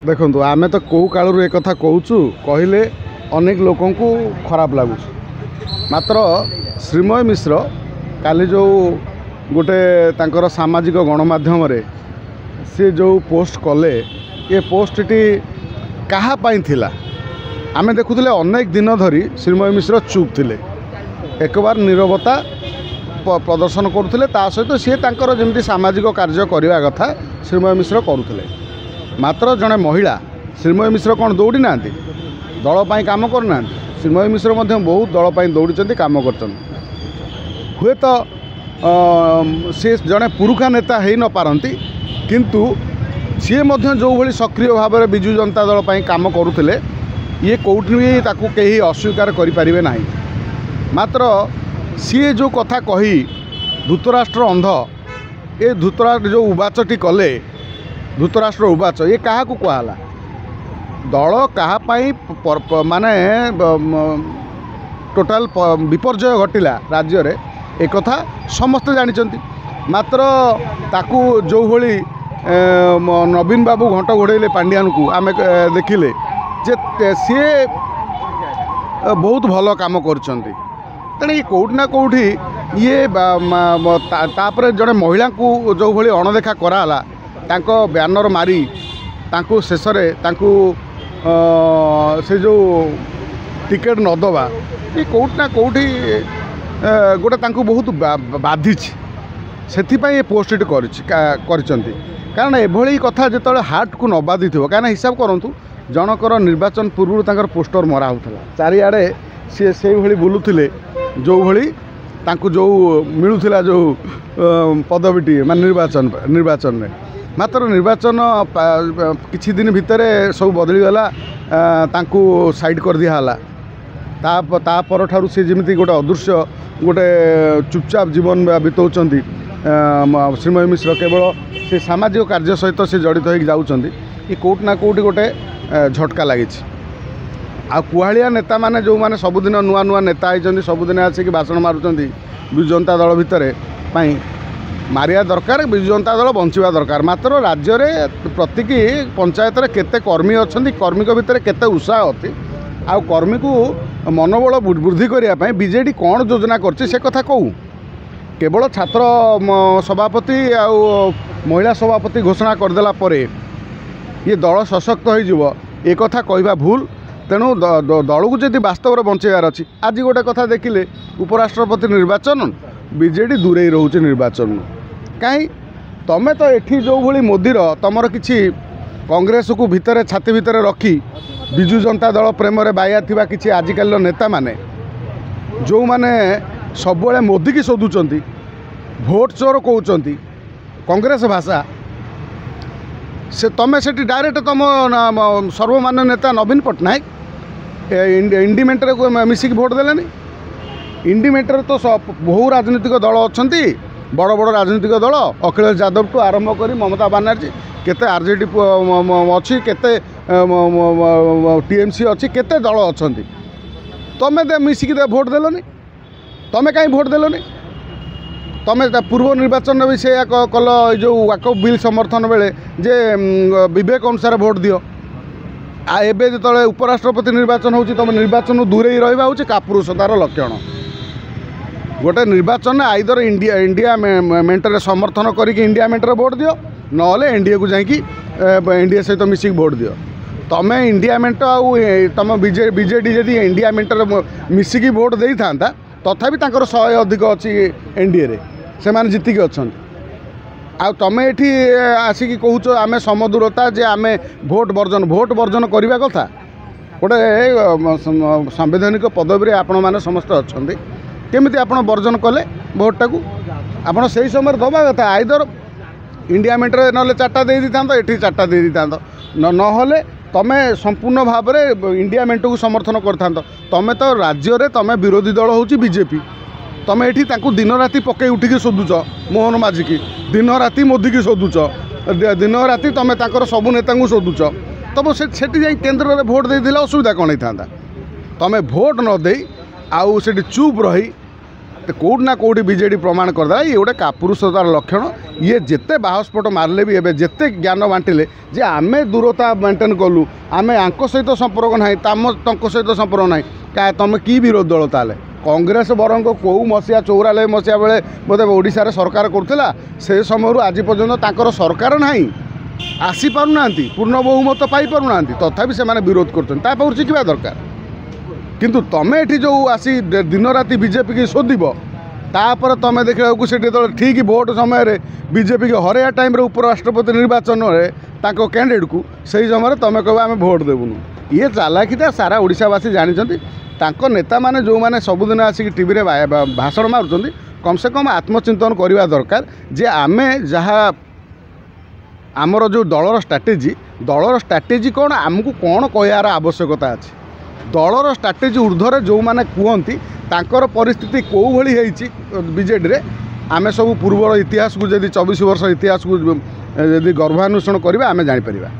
देखु आम तो कौ कालू एक कहूँ कहले अनेक लोक खराब लगुच मात्र श्रीमय मिश्र काली जो गोटे तांकर सामाजिक गणमाध्यम सी जो पोस्ट कले ये पोस्ट टी कहा पाई थिला आमे देखुले अनेक दिन धरी श्रीमय मिश्र चुप थिले एक बार नीरवता प्रदर्शन करुले सहित सी तांकर जमी सामाजिक कार्य करने कथा श्रीमय मिश्र करुले मात्र जड़े महिला श्रीमय मिश्र कौन दौड़ी ना दलपाई कम करना श्रीमय मिश्र बहुत दलपाई दौड़ी कम कर हुए तो सी जड़े पुरुखा नेता हो न पारती किंतु सी जो भली सक्रिय भाव में विजु जनता दल कम करुले ये कौटी भी ताकू कहीं अस्वीकार करें ना मात्र सी जो कथा कही धृतराष्ट्र अंध ये धृतराष्ट्र जो उबाचटी कले धृतराष्ट्र उबाच ये क्या कहला दल कहापाई माने टोटाल विपर्जय घटिला राज्य रे एक कथा समस्ते जानते मात्र ताकू जो भली नवीन बाबू घंट घोड़े पांड्यान को आम देखिले जे सी बहुत भल कम कर तेणु ये कौटी ना कौटी ये तापर जड़े महिला को जो भली अणदेखा कराला तांको बैनर मारी तांको शेष से जो टिकेट नदबा ये कौटी ना कौटी गोटे तांको बहुत बाधि से ये पोस्ट कारण एभली कथा जो हार्ट को न बाधि थो कहीं हिसाब करूँ जनकर निर्वाचन पूर्व तांकर पोस्टर मरा होता चारिआडे सी से भली बुलूले जो भली तांको जो मिलूला जो पदवीटी मान निर्वाचन में मात्र निर्वाचन किछि दिन भितर सब बदलीगला तांको साइड कर दियाला तापर ठारू सी जमी गोटे अदृश्य गोटे चुपचाप जीवन बिताउछंती श्रीमय मिश्र केवल से सामाजिक कार्य सहित से जड़ित हो जाउछंती ये कोट ना कोटी गोटे झटका लगी आ कुहाड़िया नेता माने जो माने सबुदिन नुआ नुआ नेता होती सबुदिन आसिक भाषण मारुंट विजु जनता दल भितर मारिया दरकार विजु जनता दल बंचवा दरकार मात्र राज्य में प्रतीक पंचायत रे केते कर्मी अच्छा कर्मी भितर केते उत्साह अच्छी आ कर्मी को मनोबल वृद्धि करने बीजेडी कौन योजना कर कथा कहूँ केवल छात्र सभापति आ महिला सभापति घोषणा करदेला परे ये दल सशक्त हो एक कथा कहवा भूल तेणु दल को जब वास्तव में बचार अच्छी आज गोटे कथा देखिले उपराष्ट्रपति निर्वाचन बीजेडी दूरे रोचे निर्वाचन कहीं तमें तो ये जो भली मोदीर तुमर कि कांग्रेस को भितर छाती भितर रखी विजु जनता दल प्रेम बाया थी कि आजिकल नेता माने जो माने सब मोदी की शोधुंट भोट चोर कहते कांग्रेस भाषा से तुम से डायरेक्ट तुम सर्वमान्य नेता नवीन पट्टनायक इंडिमेंटर को मिसिक भोट देलेनी इंडिमेंटर तो बहु राजनीतिक दल अच्छा बड़ बड़ राजनीतिक दल अखिलेश यादव टू आरंभ कर ममता बानार्जी केते आरजेडी अच्छी केते टीएमसी अच्छी केते दल अच्छा तुम्हें मिसिक भोट देलनी तुम्हें कहीं भोट देलनी तुम्हें पूर्व निर्वाचन भी से कल जो वाकफ बिल समर्थन बेले जे विवेक अनुसार भोट दियो एबे जो उपराष्ट्रपति निर्वाचन होची तुम निर्वाचन दूरे ही रहा हूँ कापुरुषतार लक्षण गोटे निर्वाचन आइदर इंडिया मेंटर समर्थन करके इंडिया मेंटर भोट दियो ना एनडीए को जाकि एनडीए सहित मिसिक भोट दियो तुम्हें इंडिया मेंट तुम बीजेडी जदि इंडिया मेंटर मिसिकी भोट दे था तथापि तांकर 100 अधिक अच्छी एनडीए रे से माने जीतिकी अच्छा आ तुम ये आसिक कहूच आम समदूरता जे आम भोट वर्जन करने कथा गोटे संवैधानिक पदवी आपण मैंने समस्त अच्छा केमी आप वर्जन कले भोटा को आप से समय दबा कथा आइदर इंडिया मेंटर ना 4टा दे दी था ये 4टा दे दी था ना तुम्हें संपूर्ण भाव में इंडिया मेंट को समर्थन कर तुम तो राज्य में तुम विरोधी दल हूँ बीजेपी तुम ये दिन राति पकई उठिकी शोधुच मोहन माझी की दिन राति मोदी की शोधुच दिन राति तुम सबू नेता शोधुच तब से केन्द्र में भोट देते असुविधा कौन होता तुम भोट न दे आउ से चुप रही कौट ना कौटी बीजेडी प्रमाण करदेला ये गोटे कापुरुषतार लक्षण ये जिते बाहस्फोट मारे भी एवं जिते ज्ञान बांटिले जे आम दूरता मेन्टेन कलु आम आंक सहित संपर्क ना तक सहित संपर्क ना क्या तुम कि विरोध दल ताले कांग्रेस बरंग कौ मसीहा 94 मसीहा बेले बोधे ओडिशा सरकार करुला से समय आज पर्यटन सरकार ना आसी पारना पूर्ण बहुमत पाई पारना तथापि से विरोध कर शिखा दरकार किंतु तमें ये जो आसी दिन राति बीजेपी की शोधिब तापर तुम देखा से ठीक भोट समय बीजेपी के हरया टाइम उपराष्ट्रपति निर्वाचन में कैंडिडेट को सही समय तुम कह आम भोट देवुनु ये चालाकिता सारा ओडिशावासी जानते नेता मैंने जो मैंने सबुदिन आसिक टीवी रे भाषण मारुंच कम से कम आत्मचिंतन करवा दरकार जे आमे जहाँ आमर जो दलर स्ट्राटेजी कौन आमको कौन कहार आवश्यकता अच्छी दलर स्ट्राटेजी ऊर्ध्वर जो मैंने कहती तांकर परिस्थिति कौ भली बीजेडी रे आमे सब पूर्वर इतिहास को जदि 24 वर्ष इतिहास को जदि गर्भान्वेषण करवा आमे जानी परिबा।